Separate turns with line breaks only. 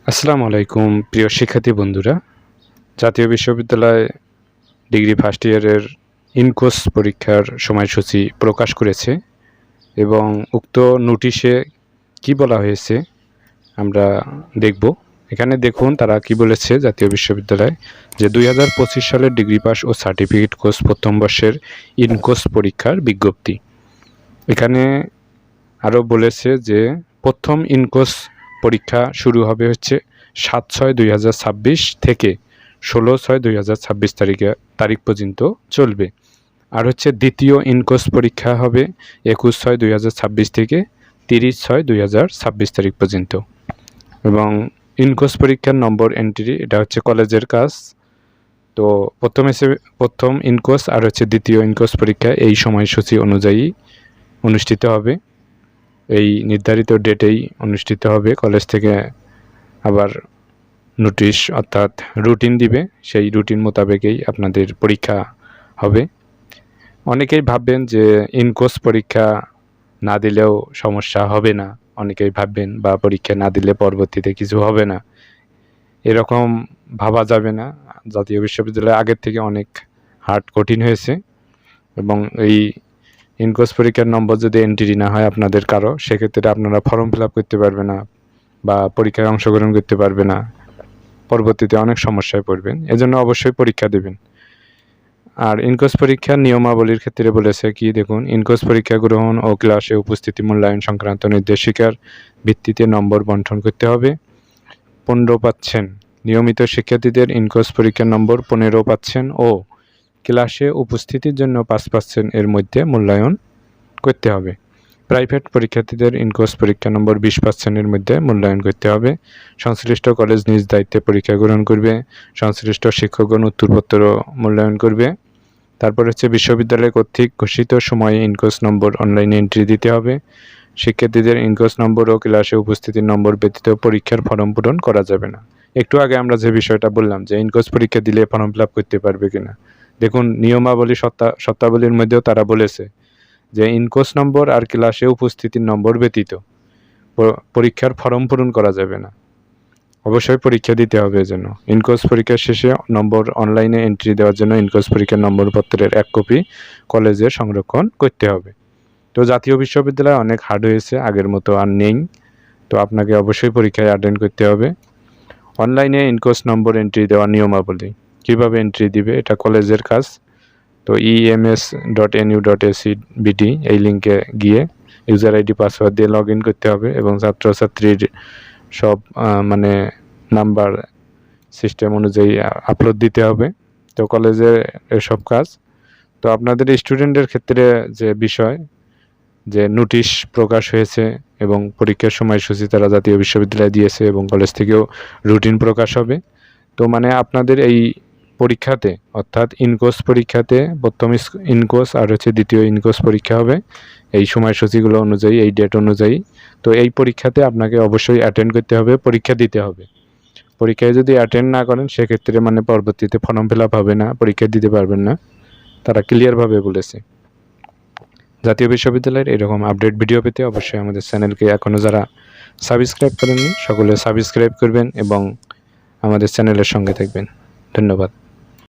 আসসালামু আলাইকুম প্রিয় শিক্ষার্থী বন্ধুরা। জাতীয় বিশ্ববিদ্যালয় ডিগ্রি ফার্স্ট ইয়ারের ইনকোর্স পরীক্ষার সময়সূচি প্রকাশ করেছে এবং উক্ত নোটিশে কি বলা হয়েছে আমরা দেখব। এখানে দেখুন তারা কি বলেছে। জাতীয় বিশ্ববিদ্যালয় যে 2025 সালের ডিগ্রি পাস ও সার্টিফিকেট কোর্স প্রথম বর্ষের ইনকোর্স পরীক্ষার বিজ্ঞপ্তি। এখানে আরও বলেছে যে প্রথম ইনকোর্স পরীক্ষা শুরু হবে হচ্ছে 7/6/2026 থেকে 16/6/2026 তারিখ পর্যন্ত চলবে। আর হচ্ছে দ্বিতীয় ইনকোর্স পরীক্ষা হবে 21/6/2026 থেকে 30/6/2026 তারিখ পর্যন্ত। এবং ইনকোর্স পরীক্ষার নম্বর এন্ট্রি এটা হচ্ছে কলেজের কাজ। তো প্রথম ইনকোর্স আর হচ্ছে দ্বিতীয় ইনকোর্স পরীক্ষা এই সময়সূচি অনুযায়ী অনুষ্ঠিত হবে। এই নির্ধারিত ডেটেই অনুষ্ঠিত হবে। কলেজ থেকে আবার নোটিশ অর্থাৎ রুটিন দিবে, সেই রুটিন মোতাবেকই আপনাদের পরীক্ষা হবে। অনেকেই ভাববেন যে ইনকোর্স পরীক্ষা না দিলেও সমস্যা হবে না, অনেকেই ভাববেন বা পরীক্ষা না দিলে পরবর্তীতে কিছু হবে না, এরকম ভাবা যাবে না। জাতীয় বিশ্ববিদ্যালয় আগের থেকে অনেক হার্ড কঠিন হয়েছে এবং এই ইনকোর্স পরীক্ষার নম্বর যদি এন্ট্রি না হয় আপনাদের কারো, সেক্ষেত্রে আপনারা ফর্ম ফিল আপ করতে পারবে না বা পরীক্ষায় অংশগ্রহণ করতে পারবে না, পরবর্তীতে অনেক সমস্যায় পড়বেন। এজন্য অবশ্যই পরীক্ষা দেবেন। আর ইনকোর্স পরীক্ষার নিয়মাবলীর ক্ষেত্রে বলেছে কি দেখুন, ইনকোর্স পরীক্ষা গ্রহণ ও ক্লাসে উপস্থিতি মূল্যায়ন সংক্রান্ত নির্দেশিকার ভিত্তিতে নম্বর বণ্টন করতে হবে। 15 পাচ্ছেন নিয়মিত শিক্ষার্থীদের ইনকোর্স পরীক্ষার নম্বর 15 পাচ্ছেন ও ক্লাসে উপস্থিতির জন্য 5% এর মধ্যে মূল্যায়ন করতে হবে। প্রাইভেট পরীক্ষার্থীদের ইনকোর্স পরীক্ষা নম্বর 20% এর মধ্যে মূল্যায়ন করতে হবে। সংশ্লিষ্ট কলেজ নিজ দায়িত্বে পরীক্ষা গ্রহণ করবে। সংশ্লিষ্ট শিক্ষকগণ উত্তরপত্র মূল্যায়ন করবে। তারপর হচ্ছে বিশ্ববিদ্যালয় কর্তৃক ঘোষিত সময়ে ইনকোর্স নম্বর অনলাইনে এন্ট্রি দিতে হবে। শিক্ষার্থীদের ইনকোর্স নম্বর ও ক্লাসে উপস্থিতির নম্বর ব্যতীত পরীক্ষার ফর্ম পূরণ করা যাবে না। একটু আগে আমরা যে বিষয়টা বললাম যে ইনকোর্স পরীক্ষা দিলে ফর্ম ফিল আপ করতে পারবে কিনা, দেখুন নিয়মাবলী শর্তাবলীর মধ্যেও তারা বলেছে যে ইনকোর্স নম্বর আর ক্লাসে উপস্থিতির নম্বর ব্যতীত পরীক্ষার ফর্ম পূরণ করা যাবে না। অবশ্যই পরীক্ষা দিতে হবে। এজন্য ইনকোর্স পরীক্ষার শেষে নম্বর অনলাইনে এন্ট্রি দেওয়ার জন্য ইনকোর্স পরীক্ষার নম্বরপত্রের 1 কপি কলেজে সংরক্ষণ করতে হবে। তো জাতীয় বিশ্ববিদ্যালয় অনেক হার্ড হয়েছে, আগের মতো আর নেই। তো আপনাকে অবশ্যই পরীক্ষায় অ্যাটেন্ড করতে হবে। অনলাইনে ইনকোর্স নম্বর এন্ট্রি দেওয়ার নিয়মাবলী কীভাবে এন্ট্রি দিবে, এটা কলেজের কাজ। তো ems.nu.ac.bd এই লিঙ্কে গিয়ে ইউজার আইডি পাসওয়ার্ড দিয়ে লগ ইন করতে হবে এবং ছাত্রছাত্রীর সব নাম্বার সিস্টেম অনুযায়ী আপলোড দিতে হবে। তো কলেজে এসব কাজ। তো আপনাদের স্টুডেন্টের ক্ষেত্রে যে বিষয় যে নোটিশ প্রকাশ হয়েছে এবং পরীক্ষার সময়সূচি তারা জাতীয় বিশ্ববিদ্যালয়ে দিয়েছে এবং কলেজ থেকেও রুটিন প্রকাশ হবে। তো আপনাদের এই পরীক্ষাতে অর্থাৎ ইনকোর্স পরীক্ষাতে প্রথম ইনকোর্স আর হচ্ছে দ্বিতীয় ইনকোর্স পরীক্ষা হবে এই সময়সূচিগুলো অনুযায়ী, এই ডেট অনুযায়ী। তো এই পরীক্ষাতে আপনাকে অবশ্যই অ্যাটেন্ড করতে হবে, পরীক্ষা দিতে হবে। পরীক্ষায় যদি অ্যাটেন্ড না করেন সেক্ষেত্রে পরবর্তীতে ফর্ম ফিল আপ হবে না, পরীক্ষা দিতে পারবেন না, তারা ক্লিয়ারভাবে বলেছে। জাতীয় বিশ্ববিদ্যালয়ের এরকম আপডেট ভিডিও পেতে অবশ্যই আমাদের চ্যানেলকে এখনও যারা সাবস্ক্রাইব করেননি সকলে সাবস্ক্রাইব করবেন এবং আমাদের চ্যানেলের সঙ্গে থাকবেন। ধন্যবাদ।